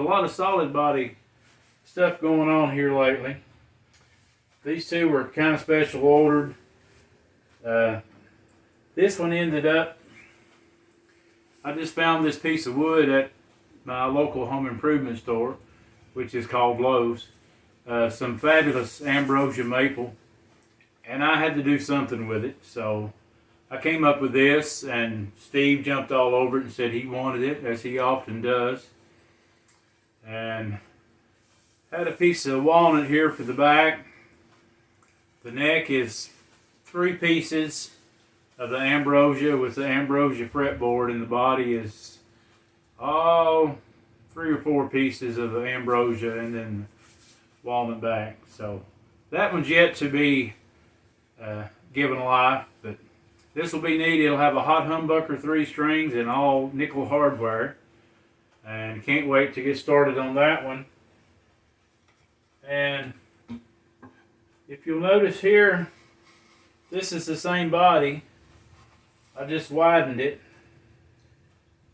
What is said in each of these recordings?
lot of solid body stuff going on here lately. These two were kind of special ordered. This one ended up, I just found this piece of wood at my local home improvement store, which is called Lowe's. Some fabulous ambrosia maple, and I had to do something with it, so I came up with this, and Steve jumped all over it and said he wanted it, as he often does. And had a piece of walnut here for the back. The neck is 3 pieces of the ambrosia with the ambrosia fretboard, and the body is 3 or 4 pieces of the ambrosia and then walnut back. So that one's yet to be given life, but this will be neat. It'll have a hot humbucker 3 strings and all nickel hardware, and can't wait to get started on that one. And if you'll notice here, this is the same body. I just widened it.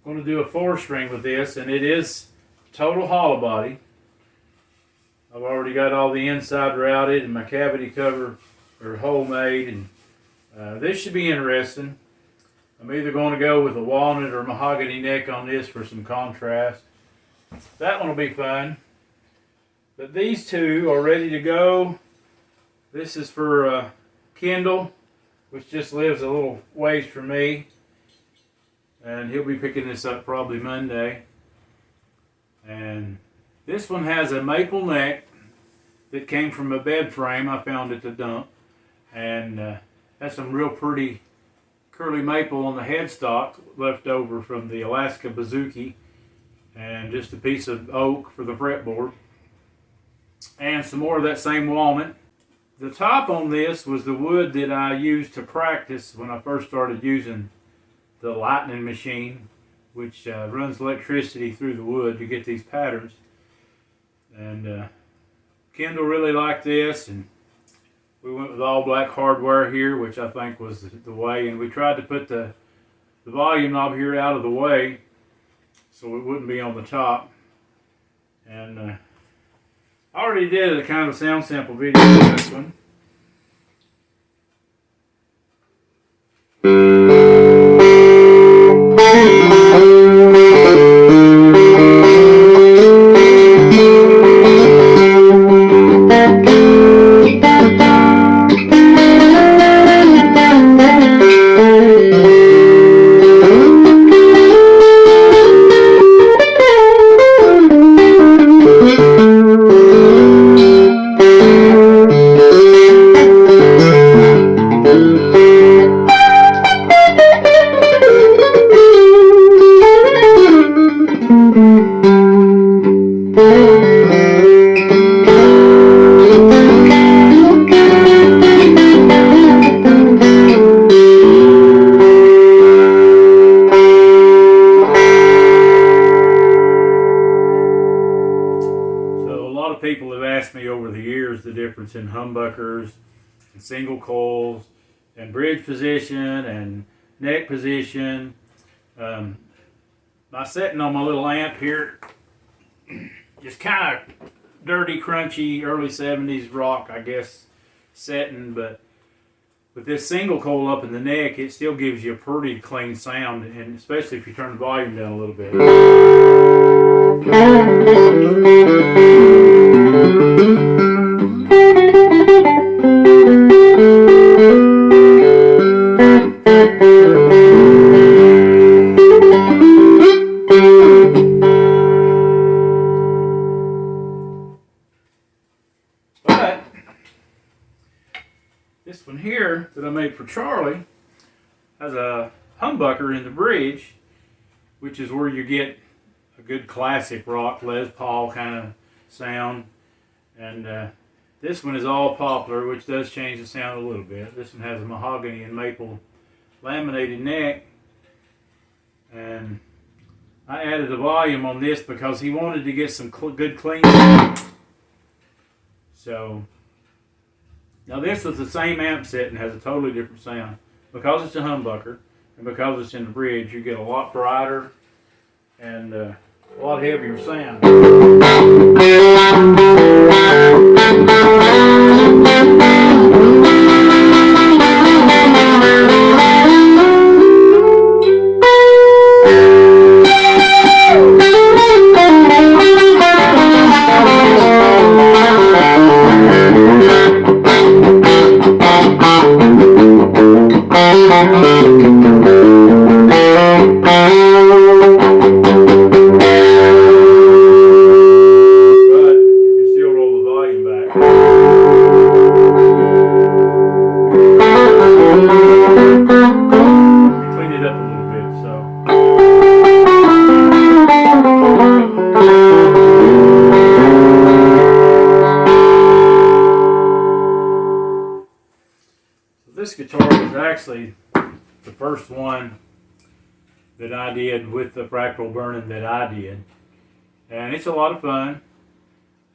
I'm going to do a 4-string with this, and it is total hollow body. I've already got all the inside routed and my cavity cover or hole made, and this should be interesting. I'm either going to go with a walnut or mahogany neck on this for some contrast. That one will be fun. But these two are ready to go. This is for Kendall, which just lives a little ways from me, and he'll be picking this up probably Monday. And this one has a maple neck that came from a bed frame I found at the dump, and has some real pretty curly maple on the headstock left over from the Alaska Bazooki, and just a piece of oak for the fretboard, and some more of that same walnut. The top on this was the wood that I used to practice when I first started using the lightning machine, which runs electricity through the wood to get these patterns. And Kendall really liked this, and we went with all black hardware here, which I think was the way, and we tried to put the volume knob here out of the way so it wouldn't be on the top. And I already did a kind of sound sample video for this one. People have asked me over the years the difference in humbuckers and single coils and bridge position and neck position. My setting on my little amp here is kind of dirty, crunchy, early 70s rock, I guess, setting, but with this single coil up in the neck, it still gives you a pretty clean sound, and especially if you turn the volume down a little bit. But this one here that I made for Charlie has a humbucker in the bridge, which is where you get a good classic rock Les Paul kind of sound. And this one is all poplar, which does change the sound a little bit. This one has a mahogany and maple laminated neck, and I added the volume on this because he wanted to get some good clean sound. So now this was the same amp set and has a totally different sound. Because it's a humbucker and because it's in the bridge, you get a lot brighter and a lot heavier sound. This guitar was actually the first one that I did with the fractal burning that I did, and it's a lot of fun,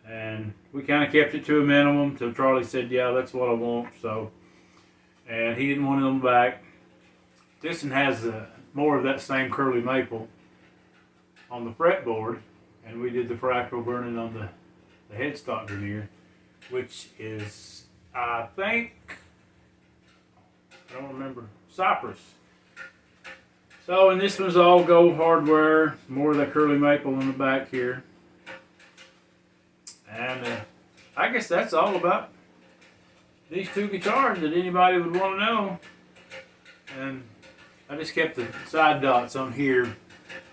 and we kind of kept it to a minimum until Charlie said, yeah, that's what I want. So, and he didn't want them back. This one has more of that same curly maple on the fretboard, and we did the fractal burning on the headstock veneer, which is, I think, I don't remember, cypress. So, and this one's all gold hardware, more of that curly maple in the back here. And I guess that's all about these two guitars that anybody would want to know. And I just kept the side dots on here.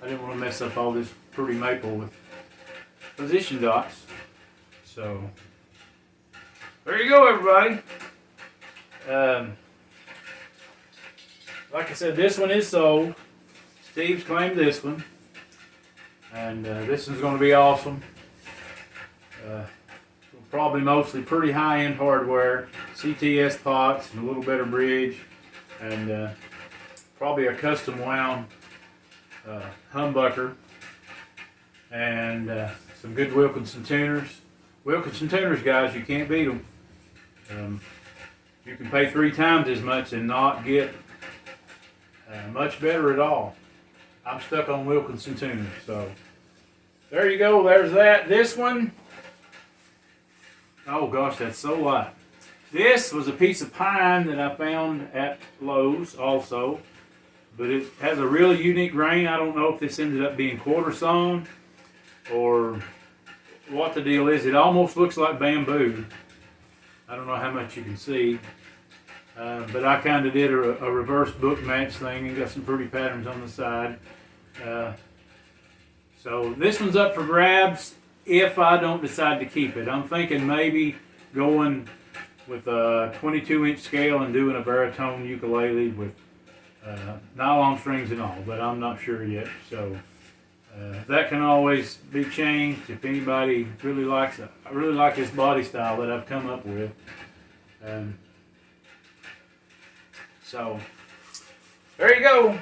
I didn't want to mess up all this pretty maple with position dots. So, there you go, everybody. Like I said, this one is sold. Steve's claimed this one. And this one's going to be awesome. Probably mostly pretty high-end hardware. CTS pots and a little better bridge. And probably a custom wound humbucker. And some good Wilkinson tuners. Wilkinson tuners, guys, you can't beat them. You can pay 3 times as much and not get much better at all. I'm stuck on Wilkinson tuners, so there you go. There's that. This one, oh gosh, that's so light. This was a piece of pine that I found at Lowe's also, but it has a really unique grain. I don't know if this ended up being quarter sawn or what the deal is. It almost looks like bamboo. I don't know how much you can see. But I kind of did a reverse book match thing and got some pretty patterns on the side. So this one's up for grabs if I don't decide to keep it. I'm thinking maybe going with a 22-inch scale and doing a baritone ukulele with nylon strings and all, but I'm not sure yet. So that can always be changed if anybody really likes it. I really like this body style that I've come up with. So, there you go.